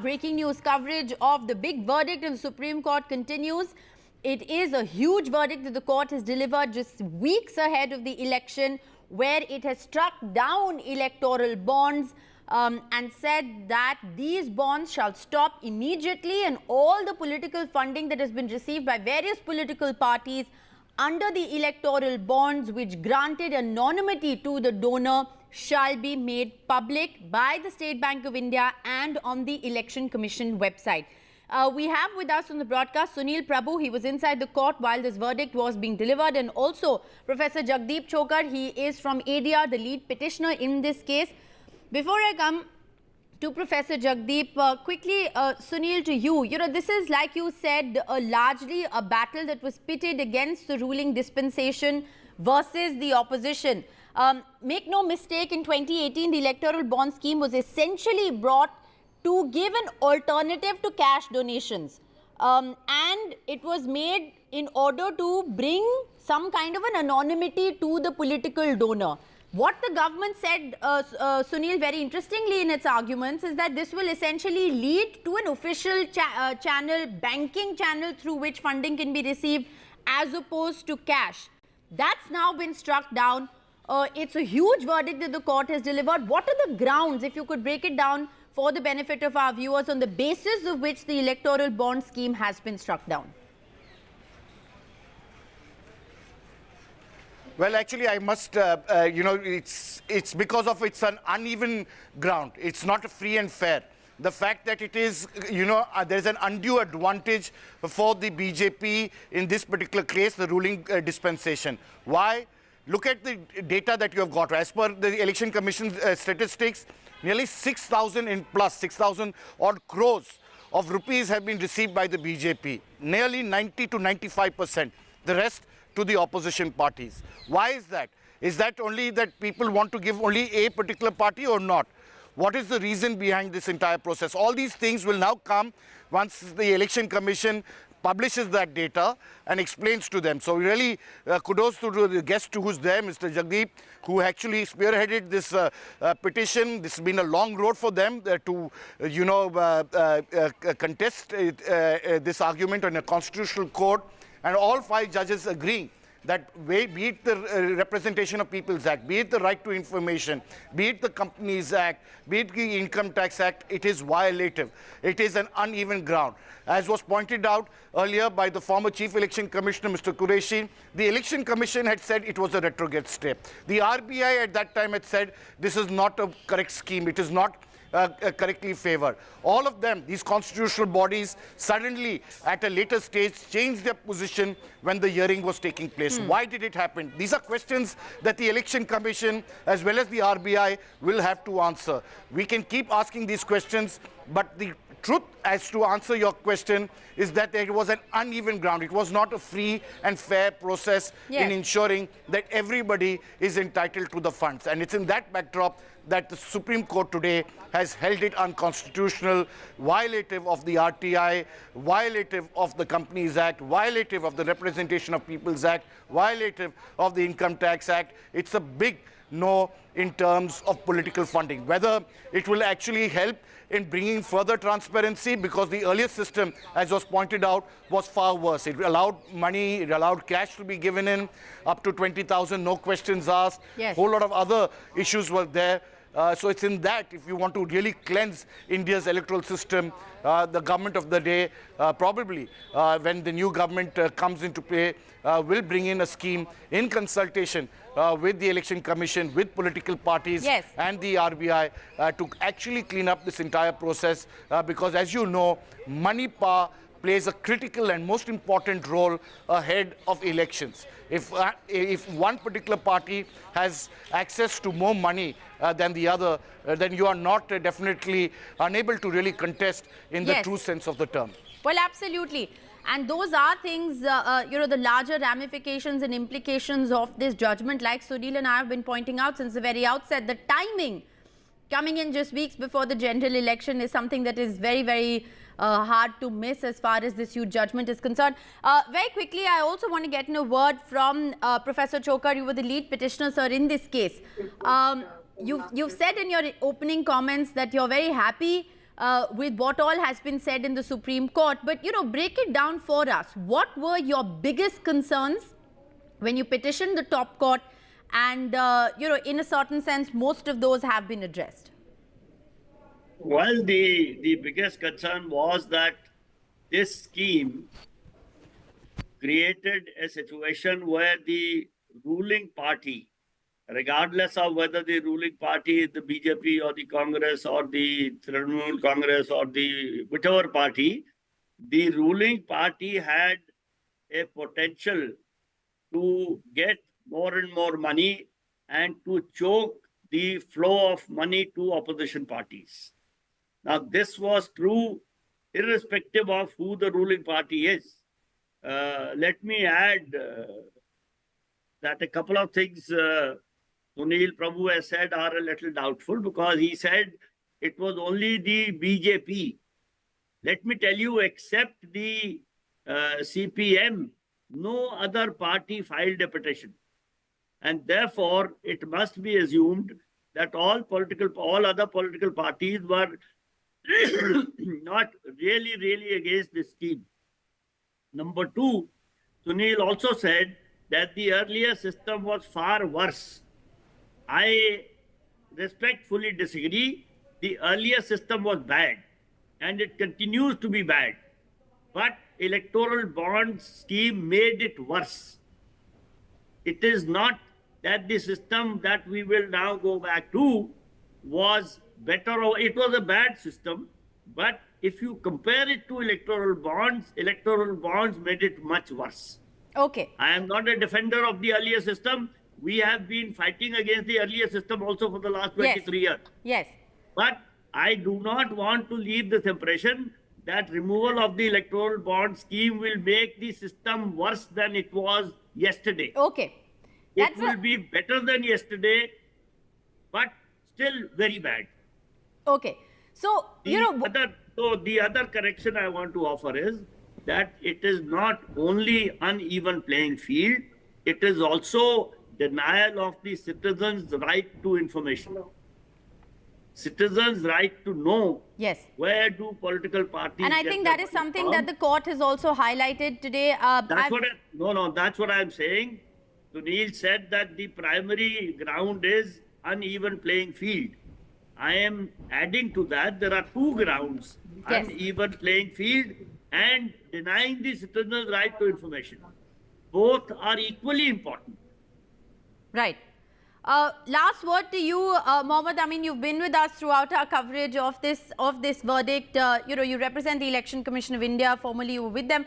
Breaking news coverage of the big verdict in the Supreme Court continues. It is a huge verdict that the court has delivered just weeks ahead of the election, where it has struck down electoral bonds and said that these bonds shall stop immediately, and all the political funding that has been received by various political parties under the electoral bonds, which granted anonymity to the donor, shall be made public by the State Bank of India and on the Election Commission website. We have with us on the broadcast Sunil Prabhu. He was inside the court while this verdict was being delivered, and also Professor Jagdeep Chokar. He is from ADR, the lead petitioner in this case. Before I come to Professor Jagdeep, quickly, Sunil, to you. You know, this is, like you said, largely a battle that was pitted against the ruling dispensation versus the opposition. Make no mistake, in 2018, the electoral bond scheme was essentially brought to give an alternative to cash donations. And it was made in order to bring some kind of an anonymity to the political donor. What the government said, Sunil, very interestingly in its arguments, is that this will essentially lead to an official channel, banking channel, through which funding can be received as opposed to cash. That's now been struck down. It's a huge verdict that the court has delivered. What are the grounds, if you could break it down for the benefit of our viewers, on the basis of which the electoral bond scheme has been struck down? Well, actually, I must, it's because of it's an uneven ground. It's not free and fair. The fact that it is, there's an undue advantage for the BJP in this particular case, the ruling dispensation. Why? Look at the data that you have got. As per the Election Commission statistics, nearly 6,000 odd crores of rupees have been received by the BJP. Nearly 90 to 95%. The rest to the opposition parties. Why is that? Is that only that people want to give only a particular party or not? What is the reason behind this entire process? All these things will now come once the Election Commission publishes that data and explains to them. So really kudos to the guest who's there, Mr. Jagdeep, who actually spearheaded this petition. This has been a long road for them to, contest this argument on a constitutional court. And all 5 judges agreeing that be it the Representation of People's Act, be it the Right to Information, be it the Companies Act, be it the Income Tax Act, it is violative. It is an uneven ground. As was pointed out earlier by the former Chief Election Commissioner, Mr. Qureshi, the Election Commission had said it was a retrograde step. The RBI at that time had said this is not a correct scheme. It is not correctly favored. All of them, these constitutional bodies, suddenly at a later stage changed their position when the hearing was taking place. Why did it happen? These are questions that the Election Commission as well as the RBI will have to answer. We can keep asking these questions, but the truth as to answer your question is that there was an uneven ground. It was not a free and fair process in ensuring that everybody is entitled to the funds. And it's in that backdrop that the Supreme Court today has held it unconstitutional, violative of the RTI, violative of the Companies Act, violative of the Representation of People's Act, violative of the Income Tax Act. It's a big no in terms of political funding. Whether it will actually help in bringing further transparency, because the earlier system, as was pointed out, was far worse. It allowed money, it allowed cash to be given in, up to 20,000, no questions asked. A whole lot of other issues were there. So it's in that, if you want to really cleanse India's electoral system, the government of the day, probably when the new government comes into play, will bring in a scheme in consultation with the Election Commission, with political parties and the RBI to actually clean up this entire process, because as you know, money power plays a critical and most important role ahead of elections. If one particular party has access to more money than the other, then you are not definitely unable to really contest in the true sense of the term. Well, absolutely. And those are things, the larger ramifications and implications of this judgment, like Sunil and I have been pointing out since the very outset. The timing coming in just weeks before the general election is something that is very, very hard to miss as far as this huge judgment is concerned. Very quickly, I also want to get in a word from Professor Chokar. You were the lead petitioner, sir, in this case. You've said in your opening comments that you're very happy with what all has been said in the Supreme Court. But, break it down for us. What were your biggest concerns when you petitioned the top court? And, in a certain sense, most of those have been addressed. Well, the biggest concern was that this scheme created a situation where the ruling party, regardless of whether the ruling party is the BJP or the Congress or the Trinamool Congress or the whichever party, the ruling party had a potential to get more and more money and to choke the flow of money to opposition parties. Now, this was true irrespective of who the ruling party is. Let me add that a couple of things Sunil Prabhu has said are a little doubtful, because he said it was only the BJP. Let me tell you, except the CPM, no other party filed a petition. And therefore, it must be assumed that all other political parties were not really against this scheme. Number two, Sunil also said that the earlier system was far worse. I respectfully disagree. The earlier system was bad and it continues to be bad. But electoral bond scheme made it worse. It is not that the system that we will now go back to was better, or it was a bad system. But if you compare it to electoral bonds made it much worse. Okay. I am not a defender of the earlier system. We have been fighting against the earlier system also for the last 23 years. Yes. But I do not want to leave this impression that removal of the electoral bond scheme will make the system worse than it was yesterday. Okay. It will be better than yesterday, but still very bad. Okay. So, the other correction I want to offer is that it is not only uneven playing field, it is also denial of the citizens' right to information. Citizens' right to know where do political parties. And I think that is something that the court has also highlighted today. That's what I'm saying. Sunil said that the primary ground is uneven playing field. I am adding to that, there are two grounds, uneven playing field and denying the citizens' right to information. Both are equally important. Right. Last word to you, Mohammed. I mean, you've been with us throughout our coverage of this verdict. You represent the Election Commission of India. Formerly, you were with them.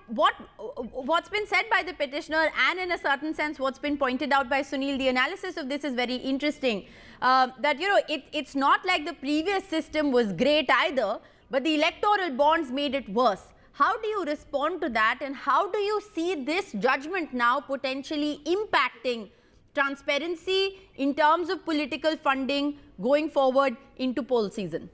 What's been said by the petitioner, and in a certain sense, what's been pointed out by Sunil, the analysis of this is very interesting. That it's not like the previous system was great either, but the electoral bonds made it worse. How do you respond to that, and how do you see this judgment now potentially impacting transparency in terms of political funding going forward into poll season?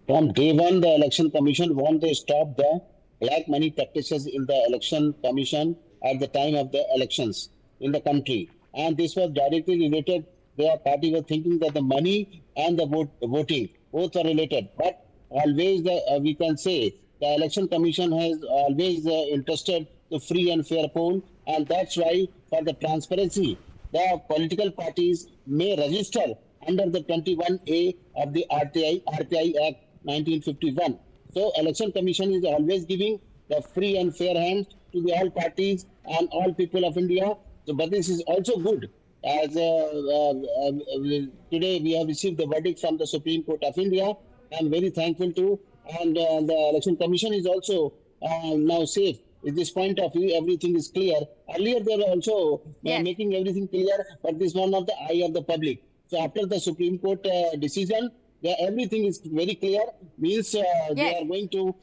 From day one, the Election Commission wanted to stop the black money practices in the Election Commission at the time of the elections in the country. And this was directly related. Their party was thinking that the money and the voting both are related. But always, we can say, the Election Commission has always interested the free and fair poll. And that's why, for the transparency, the political parties may register under the 21A of the RTI Act 1951. So Election Commission is always giving the free and fair hand to the all parties and all people of India. So, but this is also good. As today we have received the verdict from the Supreme Court of India. I'm very thankful to, and the Election Commission is also now safe. At this point of view, everything is clear. Earlier, they were also making everything clear, but this one of the eye of the public. So after the Supreme Court decision, everything is very clear. Means they are going to,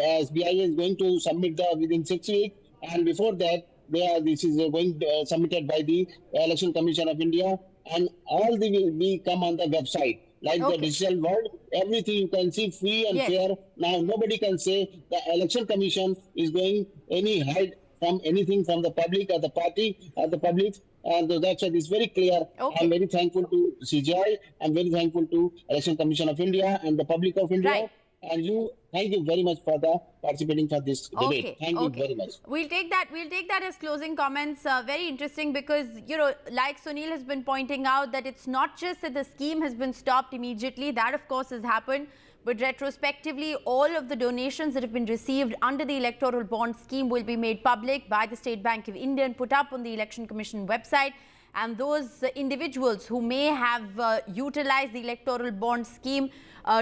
as BIA is going to submit within 6 weeks, and before that, this is going submitted by the Election Commission of India, and all will be come on the website. Like the digital world, everything you can see free and fair. Now, nobody can say the Election Commission is going any hide from anything from the public or the party or the public. And that's why it's very clear. Okay. I'm very thankful to CGI. I'm very thankful to Election Commission of India and the public of India. Right. And you, thank you very much for the participating for this debate. Thank you very much. We'll take that as closing comments. Very interesting, because, you know, like Sunil has been pointing out, that it's not just that the scheme has been stopped immediately. That, of course, has happened. But retrospectively, all of the donations that have been received under the electoral bond scheme will be made public by the State Bank of India and put up on the Election Commission website. And those individuals who may have utilized the electoral bond scheme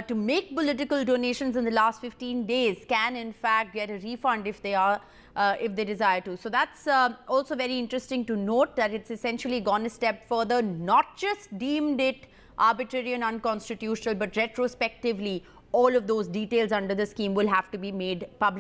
to make political donations in the last 15 days can in fact get a refund if they desire to. So that's also very interesting to note, that it's essentially gone a step further, not just deemed it arbitrary and unconstitutional, but retrospectively all of those details under the scheme will have to be made public.